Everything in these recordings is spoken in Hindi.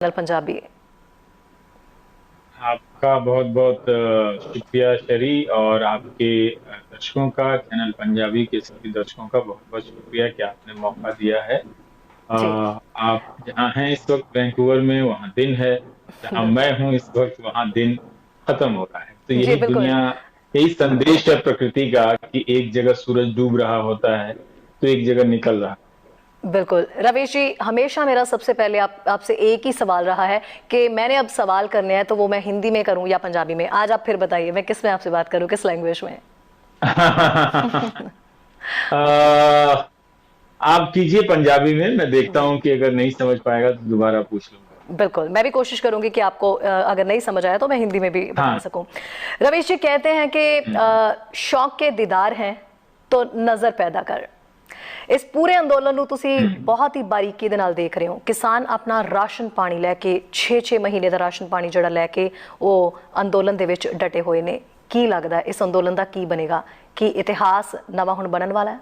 चैनल पंजाबी। आपका बहुत बहुत शुक्रिया शरी, और आपके दर्शकों का, चैनल पंजाबी के सभी दर्शकों का बहुत बहुत शुक्रिया कि आपने मौका दिया है। जी। आप जहाँ हैं इस वक्त वैंकूवर में, वहाँ दिन है। जहाँ मैं बिल्कुल। हूँ इस वक्त, वहाँ दिन खत्म हो रहा है। तो जी, यही बिल्कुल। दुनिया, यही संदेश है प्रकृति का कि एक जगह सूरज डूब रहा होता है तो एक जगह निकल रहा। बिल्कुल रवीश जी, हमेशा मेरा सबसे पहले आपसे एक ही सवाल रहा है कि मैंने अब सवाल करने हैं तो वो मैं हिंदी में करूं या पंजाबी में। आज आप फिर बताइए, मैं किस में आपसे बात करूं, किस लैंग्वेज में? अ, आप कीजिए पंजाबी में, मैं देखता हूँ कि अगर नहीं समझ पाएगा तो दोबारा पूछ लूंगा। बिल्कुल, मैं भी कोशिश करूंगी कि आपको अगर नहीं समझ आया तो मैं हिंदी में भी बता हाँ। सकूं। रवीश जी कहते हैं कि शौक के दीदार हैं तो नज़र पैदा कर। इस पूरे ਅੰਦੋਲਨ ਨੂੰ ਤੁਸੀਂ ਬਹੁਤ ਹੀ ਬਾਰੀਕੀ ਦੇ ਨਾਲ ਦੇਖ ਰਹੇ ਹੋ। ਕਿਸਾਨ ਆਪਣਾ ਰਾਸ਼ਨ ਪਾਣੀ ਲੈ ਕੇ 6-6 ਮਹੀਨੇ ਦਾ ਰਾਸ਼ਨ ਪਾਣੀ ਜਿਹੜਾ ਲੈ ਕੇ ਉਹ ਅੰਦੋਲਨ ਦੇ ਵਿੱਚ ਡਟੇ ਹੋਏ ਨੇ। ਕੀ ਲੱਗਦਾ ਇਸ ਅੰਦੋਲਨ ਦਾ ਕੀ ਬਣੇਗਾ? ਕੀ ਇਤਿਹਾਸ ਨਵਾਂ ਹੁਣ ਬਣਨ ਵਾਲਾ ਹੈ?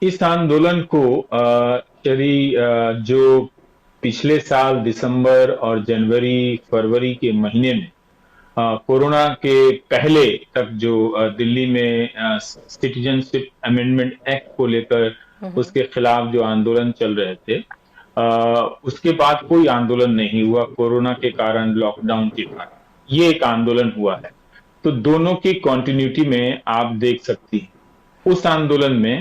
इस आंदोलन को जो पिछले साल दिसंबर और जनवरी फरवरी के महीने में कोरोना के पहले तक जो दिल्ली में सिटीजनशिप अमेंडमेंट एक्ट को लेकर उसके खिलाफ जो आंदोलन चल रहे थे, उसके बाद कोई आंदोलन नहीं हुआ। कोरोना के कारण, लॉकडाउन के कारण ये एक आंदोलन हुआ है। तो दोनों की कॉन्टिन्यूटी में आप देख सकती हैं। उस आंदोलन में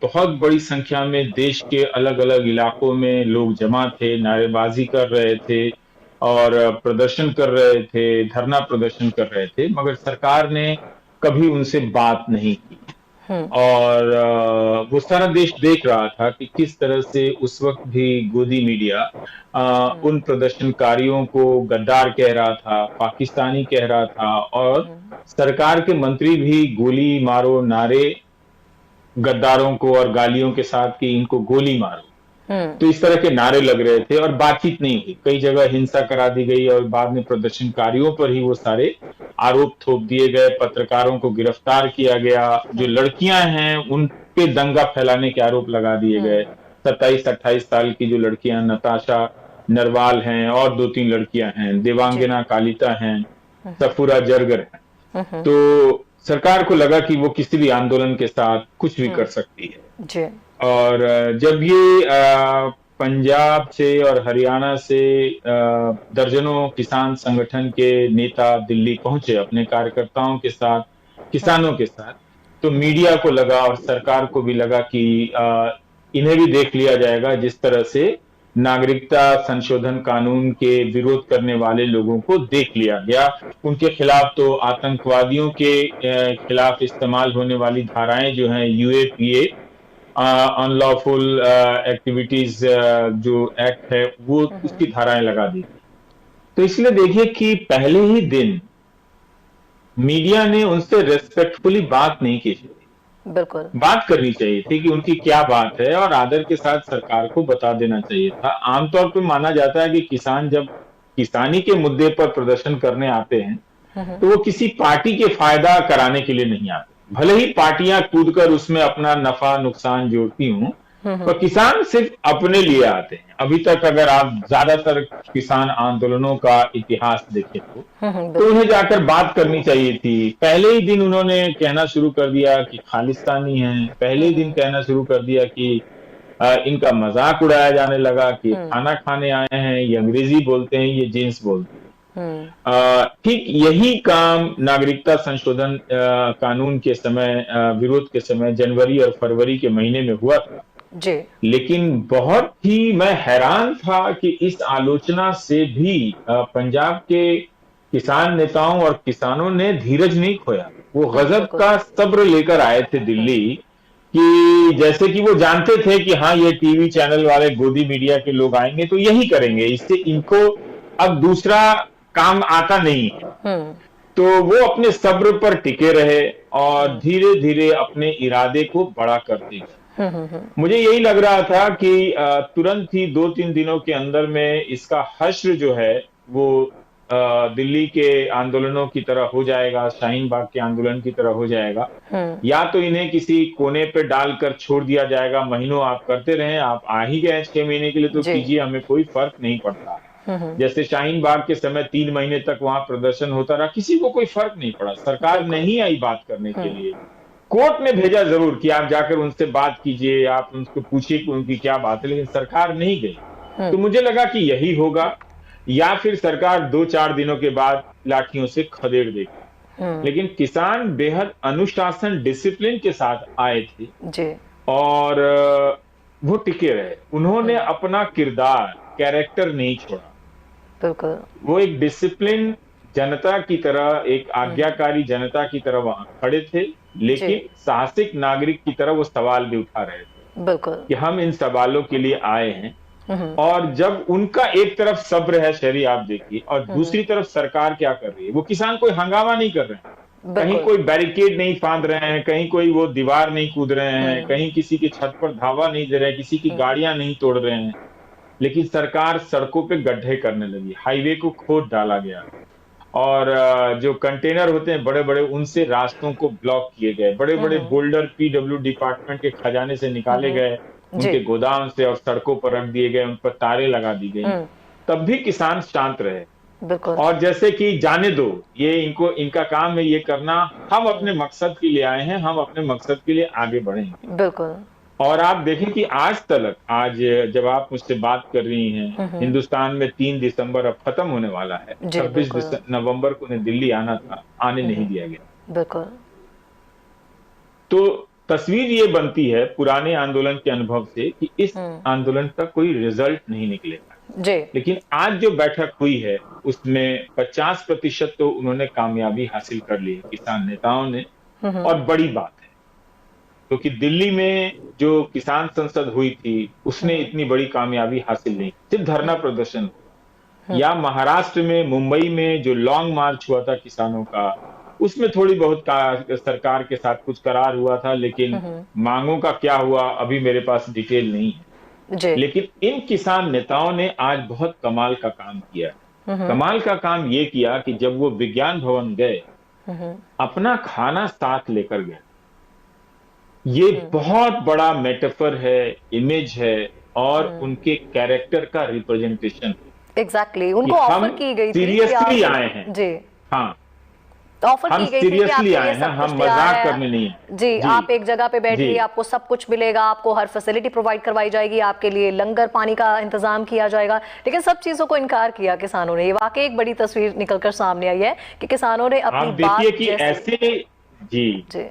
बहुत बड़ी संख्या में देश के अलग अलग इलाकों में लोग जमा थे, नारेबाजी कर रहे थे और प्रदर्शन कर रहे थे, धरना प्रदर्शन कर रहे थे, मगर सरकार ने कभी उनसे बात नहीं की। और वो सारा देश देख रहा था कि किस तरह से उस वक्त भी गोदी मीडिया उन प्रदर्शनकारियों को गद्दार कह रहा था, पाकिस्तानी कह रहा था, और सरकार के मंत्री भी गोली मारो नारे गद्दारों को और गालियों के साथ कि इनको गोली मारो, तो इस तरह के नारे लग रहे थे और बातचीत नहीं हुई। कई जगह हिंसा करा दी गई और बाद में प्रदर्शनकारियों पर ही वो सारे आरोप थोप दिए गए, पत्रकारों को गिरफ्तार किया गया, जो लड़कियां हैं उन पे दंगा फैलाने के आरोप लगा दिए गए। 27-28 साल की जो लड़कियां, नताशा नरवाल हैं और 2-3 लड़कियां हैं, जी। देवांगना कालिता हैं, सफूरा जरगर हैं। तो सरकार को लगा कि वो किसी भी आंदोलन के साथ कुछ भी कर सकती है। जी। और जब ये पंजाब से और हरियाणा से दर्जनों किसान संगठन के नेता दिल्ली पहुंचे अपने कार्यकर्ताओं के साथ, किसानों के साथ, तो मीडिया को लगा और सरकार को भी लगा कि इन्हें भी देख लिया जाएगा। जिस तरह से नागरिकता संशोधन कानून के विरोध करने वाले लोगों को देख लिया गया, उनके खिलाफ तो आतंकवादियों के खिलाफ इस्तेमाल होने वाली धाराएं जो हैं, यूएपीए, अनलॉफुल एक्टिविटीज जो एक्ट है, वो उसकी धाराएं लगा दी गई। तो इसलिए देखिए कि पहले ही दिन मीडिया ने उनसे रेस्पेक्टफुली बात नहीं की थी। बिल्कुल। बात करनी चाहिए थी कि उनकी क्या बात है और आदर के साथ सरकार को बता देना चाहिए था। आमतौर पर माना जाता है कि किसान जब किसानी के मुद्दे पर प्रदर्शन करने आते हैं तो वो किसी पार्टी के फायदा कराने के लिए नहीं आते, भले ही पार्टियां कूदकर उसमें अपना नफा नुकसान जोड़ती हूं, पर किसान सिर्फ अपने लिए आते हैं। अभी तक अगर आप ज्यादातर किसान आंदोलनों का इतिहास देखें तो बिल्कुल। उन्हें जाकर बात करनी चाहिए थी। पहले ही दिन उन्होंने कहना शुरू कर दिया कि खालिस्तानी हैं, पहले ही दिन कहना शुरू कर दिया कि इनका मजाक उड़ाया जाने लगा कि खाना खाने आए हैं, ये अंग्रेजी बोलते हैं, ये जींस बोलते हैं। ठीक यही काम नागरिकता संशोधन कानून के समय, विरोध के समय, जनवरी और फरवरी के महीने में हुआ था। जी। लेकिन बहुत ही मैं हैरान था कि इस आलोचना से भी पंजाब के किसान नेताओं और किसानों ने धीरज नहीं खोया। वो गजब बिल्कुल। का सब्र लेकर आए थे दिल्ली, कि जैसे कि वो जानते थे कि हाँ, ये टीवी चैनल वाले गोदी मीडिया के लोग आएंगे तो यही करेंगे, इससे इनको अब दूसरा काम आता नहीं है। तो वो अपने सब्र पर टिके रहे और धीरे धीरे अपने इरादे को बड़ा करते गए। मुझे यही लग रहा था कि तुरंत ही 2-3 दिनों के अंदर में इसका हश्र जो है वो दिल्ली के आंदोलनों की तरह हो जाएगा, शाहीन बाग के आंदोलन की तरह हो जाएगा, या तो इन्हें किसी कोने पे डालकर छोड़ दिया जाएगा, महीनों आप करते रहें, आप आ ही गए 6 महीने के लिए तो जी। कीजिए, हमें कोई फर्क नहीं पड़ता। जैसे शाहीन बाग के समय 3 महीने तक वहां प्रदर्शन होता रहा, किसी को कोई फर्क नहीं पड़ा, सरकार बिल्कुल। नहीं आई बात करने के लिए। कोर्ट ने भेजा जरूर कि आप जाकर उनसे बात कीजिए, आप उनको पूछिए कि उनकी क्या बात है, लेकिन सरकार नहीं गई। तो मुझे लगा कि यही होगा, या फिर सरकार 2-4 दिनों के बाद लाठियों से खदेड़ देगी। लेकिन किसान बेहद अनुशासन डिसिप्लिन के साथ आए थे, जी। और वो टिके रहे, उन्होंने अपना किरदार, कैरेक्टर नहीं छोड़ा। बिल्कुल। वो एक डिसिप्लिन जनता की तरह, एक आज्ञाकारी जनता की तरह वहां खड़े थे, जी। लेकिन साहसिक नागरिक की तरह वो सवाल भी उठा रहे थे बिल्कुल। कि हम इन सवालों के लिए आए हैं। और जब उनका एक तरफ सब्र है शहरी, आप देखिए, और दूसरी तरफ सरकार क्या कर रही है, वो किसान कोई हंगामा नहीं कर रहे हैं, कहीं बिल्कुल। कोई बैरिकेड नहीं फांद रहे हैं, कहीं कोई वो दीवार नहीं कूद रहे हैं, कहीं किसी की छत पर धावा नहीं दे रहे हैं, किसी की गाड़ियां नहीं तोड़ रहे हैं, लेकिन सरकार सड़कों पे गड्ढे करने लगी, हाईवे को खोद डाला गया, और जो कंटेनर होते हैं बड़े बड़े, उनसे रास्तों को ब्लॉक किए गए, बड़े बड़े बोल्डर पीडब्ल्यू डिपार्टमेंट के खजाने से निकाले गए, जी। उनके गोदाम से और सड़कों पर रख दिए गए, उन पर तारे लगा दी गई। तब भी किसान शांत रहे, बिल्कुल। और जैसे कि जाने दो, ये इनको, इनका काम है ये करना, हम अपने मकसद के लिए आए हैं, हम अपने मकसद के लिए आगे बढ़ेंगे। बिल्कुल। और आप देखें कि आज तक, आज जब आप मुझसे बात कर रही हैं, हिंदुस्तान में 3 दिसंबर अब खत्म होने वाला है, जी। 26 बिल्कुल। नवंबर को उन्हें दिल्ली आना था, आने नहीं दिया गया। बिल्कुल। तो तस्वीर ये बनती है पुराने आंदोलन के अनुभव से कि इस आंदोलन का कोई रिजल्ट नहीं निकलेगा, जी। लेकिन आज जो बैठक हुई है उसमें 50% तो उन्होंने कामयाबी हासिल कर ली है, किसान नेताओं ने, और बड़ी बात है, क्योंकि दिल्ली में जो किसान संसद हुई थी उसने इतनी बड़ी कामयाबी हासिल नहीं, सिर्फ धरना प्रदर्शन हुआ। या महाराष्ट्र में, मुंबई में जो लॉन्ग मार्च हुआ था किसानों का, उसमें थोड़ी बहुत सरकार के साथ कुछ करार हुआ था, लेकिन मांगों का क्या हुआ अभी मेरे पास डिटेल नहीं है। जी। लेकिन इन किसान नेताओं ने आज बहुत कमाल का काम किया। कमाल का काम ये किया कि जब वो विज्ञान भवन गए, अपना खाना साथ लेकर गए। ये बहुत बड़ा मेटाफर है, इमेज है, और उनके कैरेक्टर का रिप्रेजेंटेशन है एग्जैक्टली। कि उनको हम ऑफर की गई थी कि सीरियसली आप। आए हैं। जी। हाँ, ऑफर हम की गई थी कि आपके सीरियसली लिए आए हैं, सब कुछ हम तैयार मजाक है। करने नहीं है। जी। आप एक जगह पे बैठिए, जी। आपको सब कुछ मिलेगा, आपको हर फैसिलिटी प्रोवाइड करवाई जाएगी, आपके लिए लंगर पानी का इंतजाम किया जाएगा, लेकिन सब चीजों को इनकार किया किसानों ने। ये वाकई एक बड़ी तस्वीर निकलकर सामने आई है कि किसानों ने अपनी आप बात देखिए कि जैसे। जी, जी।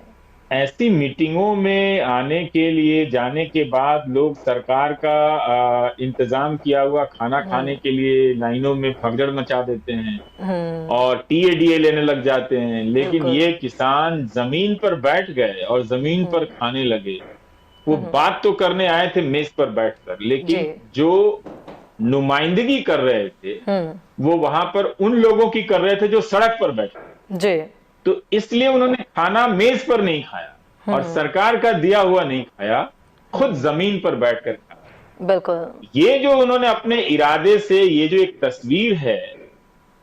ऐसी मीटिंगों में आने के लिए, जाने के बाद लोग सरकार का इंतजाम किया हुआ खाना खाने के लिए लाइनों में भगदड़ मचा देते हैं और टीएडीए लेने लग जाते हैं, लेकिन बिल्कुल। ये किसान जमीन पर बैठ गए और जमीन पर खाने लगे। वो बात तो करने आए थे मेज पर बैठकर, जी। लेकिन जो नुमाइंदगी कर रहे थे वो वहां पर उन लोगों की कर रहे थे जो सड़क पर बैठे। जी। तो इसलिए उन्होंने खाना मेज पर नहीं खाया और सरकार का दिया हुआ नहीं खाया, खुद जमीन पर बैठकर खाया। बिल्कुल। ये जो उन्होंने अपने इरादे से, ये जो एक तस्वीर है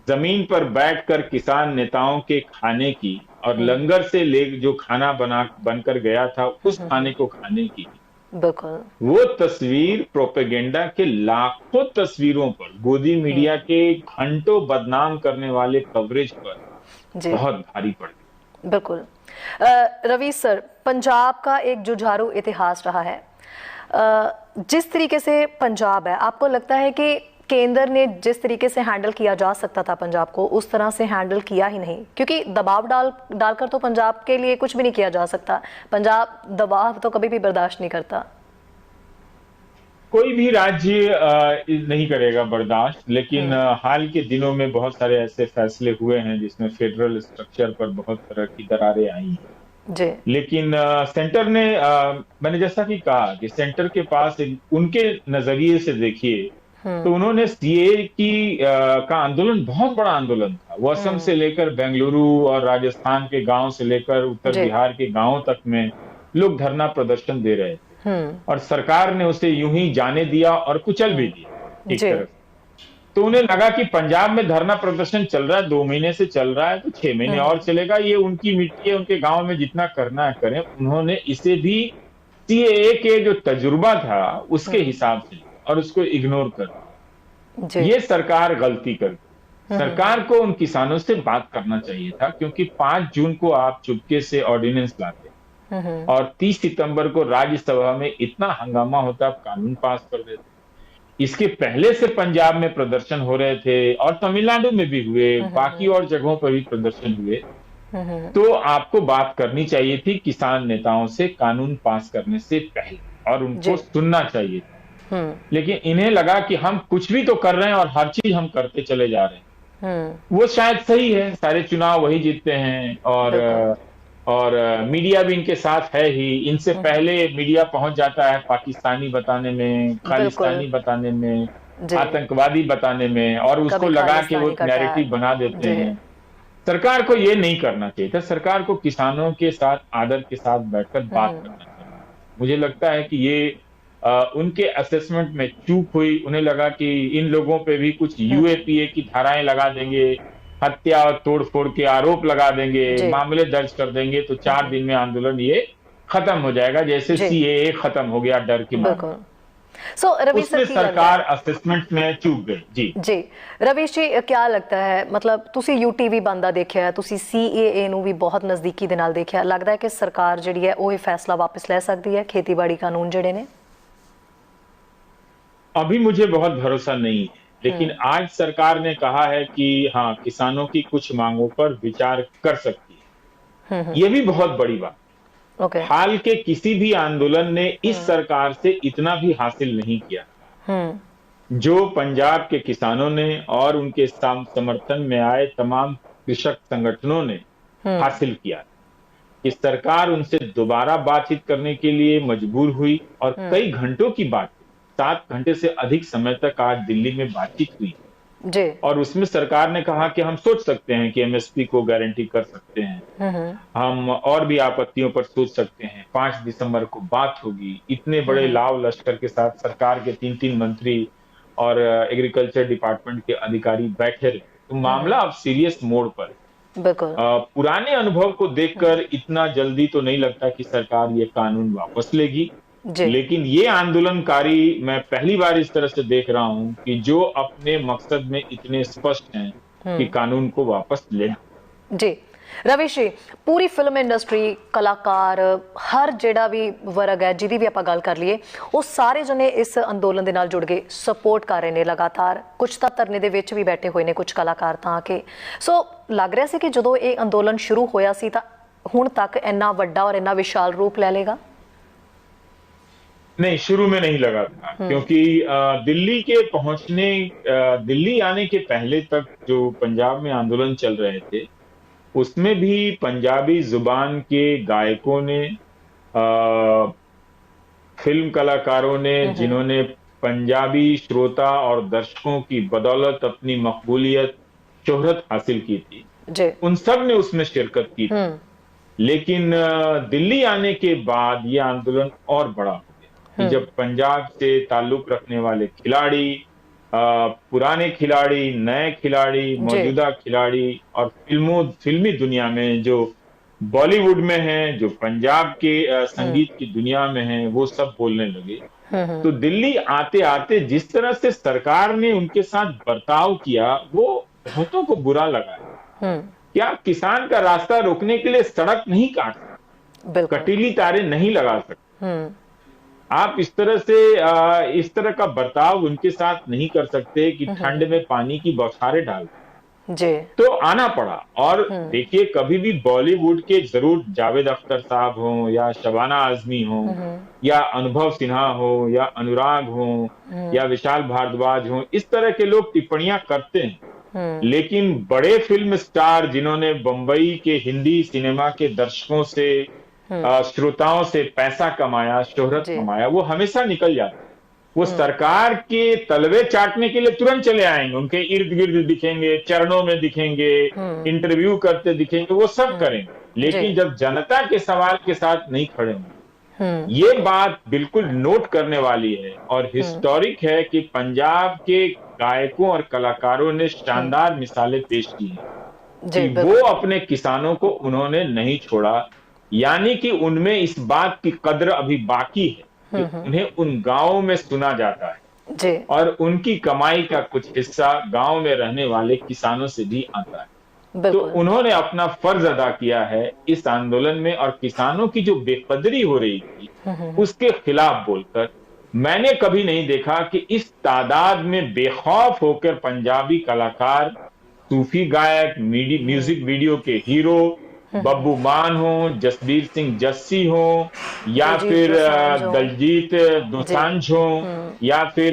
जमीन पर बैठकर किसान नेताओं के खाने की, और लंगर से ले जो खाना बनकर गया था उस खाने को खाने की, बिल्कुल। वो तस्वीर प्रोपेगेंडा के लाखों तस्वीरों पर, गोदी मीडिया के घंटों बदनाम करने वाले कवरेज पर जी। बहुत भारी पड़ गई। बिल्कुल। रवि सर, पंजाब का एक जुझारू इतिहास रहा है। जिस तरीके से पंजाब है, आपको लगता है कि केंद्र ने जिस तरीके से हैंडल किया जा सकता था पंजाब को, उस तरह से हैंडल किया ही नहीं? क्योंकि दबाव डालकर तो पंजाब के लिए कुछ भी नहीं किया जा सकता। पंजाब दबाव तो कभी भी बर्दाश्त नहीं करता। कोई भी राज्य नहीं करेगा बर्दाश्त, लेकिन हाल के दिनों में बहुत सारे ऐसे फैसले हुए हैं जिसमें फेडरल स्ट्रक्चर पर बहुत तरह की दरारें आई हैं। जी। लेकिन सेंटर ने, मैंने जैसा कि कहा कि सेंटर के पास उनके नजरिए से देखिए तो उन्होंने सीए का आंदोलन बहुत बड़ा आंदोलन था। वो असम से लेकर बेंगलुरु और राजस्थान के गांव से लेकर उत्तर बिहार के गांवों तक में लोग धरना प्रदर्शन दे रहे थे, और सरकार ने उसे यूं ही जाने दिया और कुचल भी दिया एक तरफ। तो उन्हें लगा कि पंजाब में धरना प्रदर्शन चल रहा है, 2 महीने से चल रहा है, तो 6 महीने और चलेगा, ये उनकी मिट्टी है, उनके गांव में जितना करना है करें। उन्होंने इसे भी सीएए के जो तजुर्बा था उसके हिसाब से और उसको इग्नोर कर जी। ये सरकार गलती कर गई। सरकार को उन किसानों से बात करना चाहिए था, क्योंकि 5 जून को आप चुपके से ऑर्डिनेंस लाते और 30 सितंबर को राज्यसभा में इतना हंगामा होता, आप कानून पास कर देते। इसके पहले से पंजाब में प्रदर्शन हो रहे थे और तमिलनाडु में भी हुए, बाकी और जगहों पर भी प्रदर्शन हुए। तो आपको बात करनी चाहिए थी किसान नेताओं से कानून पास करने से पहले और उनको जी। सुनना चाहिए था। लेकिन इन्हें लगा कि हम कुछ भी तो कर रहे हैं और हर चीज हम करते चले जा रहे हैं। वो शायद सही है, सारे चुनाव वही जीतते हैं और मीडिया भी इनके साथ है ही। इनसे पहले मीडिया पहुंच जाता है पाकिस्तानी बताने में, खालिस्तानी बताने में, जी। आतंकवादी बताने में, और उसको कभी लगा कि वो खालिस्तानी एक का नैरेटिव टैग। बना देते जी। हैं। सरकार को ये नहीं करना चाहिए था। सरकार को किसानों के साथ आदर के साथ बैठकर बात करना चाहिए। मुझे लगता है कि ये उनके असेसमेंट में चूक हुई। उन्हें लगा कि इन लोगों पे भी कुछ यूएपीए की धाराएं लगा देंगे, हत्या और तोड़फोड़ के आरोप लगा देंगे, जी। मामले दर्ज कर देंगे, तो 4 दिन में आंदोलन ये खत्म हो जाएगा, जैसे जी। सीएए खत्म हो गया डर के मारे। बिल्कुल। सो रवि सर उसमें की लगता सरकार है असेसमेंट में चूक गई। जी जी रवीश जी क्या लगता है, मतलब ਤੁਸੀਂ यूटीवी ਬੰਦਾ ਦੇਖਿਆ ਹੈ, ਤੁਸੀਂ ਸੀਏਏ ਨੂੰ ਵੀ ਬਹੁਤ ਨਜ਼ਦੀਕੀ ਦੇ ਨਾਲ ਦੇਖਿਆ, ਲੱਗਦਾ ਹੈ ਕਿ ਸਰਕਾਰ ਜਿਹੜੀ ਹੈ ਉਹ ਇਹ ਫੈਸਲਾ ਵਾਪਸ ਲੈ ਸਕਦੀ ਹੈ ਖੇਤੀਬਾੜੀ ਕਾਨੂੰਨ ਜਿਹੜੇ ਨੇ? अभी मुझे बहुत भरोसा नहीं है, लेकिन आज सरकार ने कहा है कि हाँ, किसानों की कुछ मांगों पर विचार कर सकती है। ये भी बहुत बड़ी बात। ओके। हाल के किसी भी आंदोलन ने इस सरकार से इतना भी हासिल नहीं किया जो पंजाब के किसानों ने और उनके समर्थन में आए तमाम कृषक संगठनों ने हासिल किया। कि सरकार उनसे दोबारा बातचीत करने के लिए मजबूर हुई और कई घंटों की बात, 7 घंटे से अधिक समय तक आज दिल्ली में बातचीत हुई जी। और उसमें सरकार ने कहा कि हम सोच सकते हैं कि एमएसपी को गारंटी कर सकते हैं, हम और भी आपत्तियों पर सोच सकते हैं, 5 दिसंबर को बात होगी। इतने बड़े लाव लश्कर के साथ सरकार के 3-3 मंत्री और एग्रीकल्चर डिपार्टमेंट के अधिकारी बैठे रहे, तो मामला अब सीरियस मोड पर। बिल्कुल। पुराने अनुभव को देखकर इतना जल्दी तो नहीं लगता कि सरकार ये कानून वापस लेगी। लेकिन ये आंदोलनकारी मैं पहली बार इस तरह से देख रहा हूं कि जो अपने मकसद में इतने स्पष्ट हैं कि कानून को वापस लेना। जी रवीश जी, पूरी फिल्म इंडस्ट्री, कलाकार, हर ਜਿਹੜਾ ਵੀ ਵਰਗ ਹੈ ਜਿਹਦੀ ਵੀ ਆਪਾਂ ਗੱਲ ਕਰ ਲਈਏ, ਉਹ ਸਾਰੇ ਜਣੇ ਇਸ ਅੰਦੋਲਨ ਦੇ ਨਾਲ ਜੁੜ ਗਏ, ਸਪੋਰਟ ਕਰ ਰਹੇ ਨੇ ਲਗਾਤਾਰ। ਕੁਝ ਤਾਂ ਧਰਨੇ ਦੇ ਵਿੱਚ ਵੀ ਬੈਠੇ ਹੋਏ ਨੇ ਕੁਝ ਕਲਾਕਾਰ ਤਾਂ ਆ ਕੇ। ਸੋ ਲੱਗ ਰਿਹਾ ਸੀ ਕਿ ਜਦੋਂ ਇਹ ਅੰਦੋਲਨ ਸ਼ੁਰੂ ਹੋਇਆ ਸੀ ਤਾਂ ਹੁਣ ਤੱਕ ਇੰਨਾ ਵੱਡਾ ਔਰ ਇੰਨਾ ਵਿਸ਼ਾਲ ਰੂਪ ਲੈ ਲੇਗਾ? नहीं, शुरू में नहीं लगा था, क्योंकि दिल्ली आने के पहले तक जो पंजाब में आंदोलन चल रहे थे उसमें भी पंजाबी जुबान के गायकों ने, फिल्म कलाकारों ने, जिन्होंने पंजाबी श्रोता और दर्शकों की बदौलत अपनी मकबूलियत, शोहरत हासिल की थी, उन सब ने उसमें शिरकत की थी। लेकिन दिल्ली आने के बाद ये आंदोलन और बड़ा हो गया कि जब पंजाब से ताल्लुक रखने वाले खिलाड़ी, पुराने खिलाड़ी, नए खिलाड़ी, मौजूदा खिलाड़ी और फिल्मी दुनिया में जो बॉलीवुड में हैं, जो पंजाब के संगीत की दुनिया में हैं, वो सब बोलने लगे। तो दिल्ली आते आते जिस तरह से सरकार ने उनके साथ बर्ताव किया वो बहुतों को बुरा लगा। क्या किसान का रास्ता रोकने के लिए सड़क नहीं काट सकते, कटीली तारे नहीं लगा सकते, आप इस तरह का बर्ताव उनके साथ नहीं कर सकते कि ठंड में पानी की बौछारें डाल जी। तो आना पड़ा। और देखिए, कभी भी बॉलीवुड के जरूर जावेद अख्तर साहब हो या शबाना आजमी हो या अनुभव सिन्हा हो या अनुराग हो या विशाल भारद्वाज हो, इस तरह के लोग टिप्पणियां करते हैं, लेकिन बड़े फिल्म स्टार जिन्होंने बंबई के हिंदी सिनेमा के दर्शकों से, श्रोताओं से पैसा कमाया, शोहरत कमाया, वो हमेशा निकल जाते। वो सरकार के तलवे चाटने के लिए तुरंत चले आएंगे, उनके इर्द गिर्द दिखेंगे, चरणों में दिखेंगे, इंटरव्यू करते दिखेंगे, वो सब करेंगे, लेकिन जब जनता के सवाल के साथ नहीं खड़े होंगे, ये बात बिल्कुल नोट करने वाली है और हिस्टोरिक है कि पंजाब के गायकों और कलाकारों ने शानदार मिसालें पेश की हैं जी कि वो बिल्कुल। अपने किसानों को उन्होंने नहीं छोड़ा, यानी कि उनमें इस बात की कद्र अभी बाकी है कि उन्हें उन गांवों में सुना जाता है जी और उनकी कमाई का कुछ हिस्सा गांव में रहने वाले किसानों से भी आता है। तो बिल्कुल। उन्होंने अपना फर्ज अदा किया है इस आंदोलन में और किसानों की जो बेकदरी हो रही थी उसके खिलाफ बोलकर। मैंने कभी नहीं देखा कि इस तादाद में बेखौफ होकर पंजाबी कलाकार, सूफी गायक, म्यूजिक वीडियो के हीरो, बब्बू मान हो, जसबीर सिंह जस्सी हो, या दिलजीत फिर दोसांझ हो। दलजीत जी। दोसांझ हो, या फिर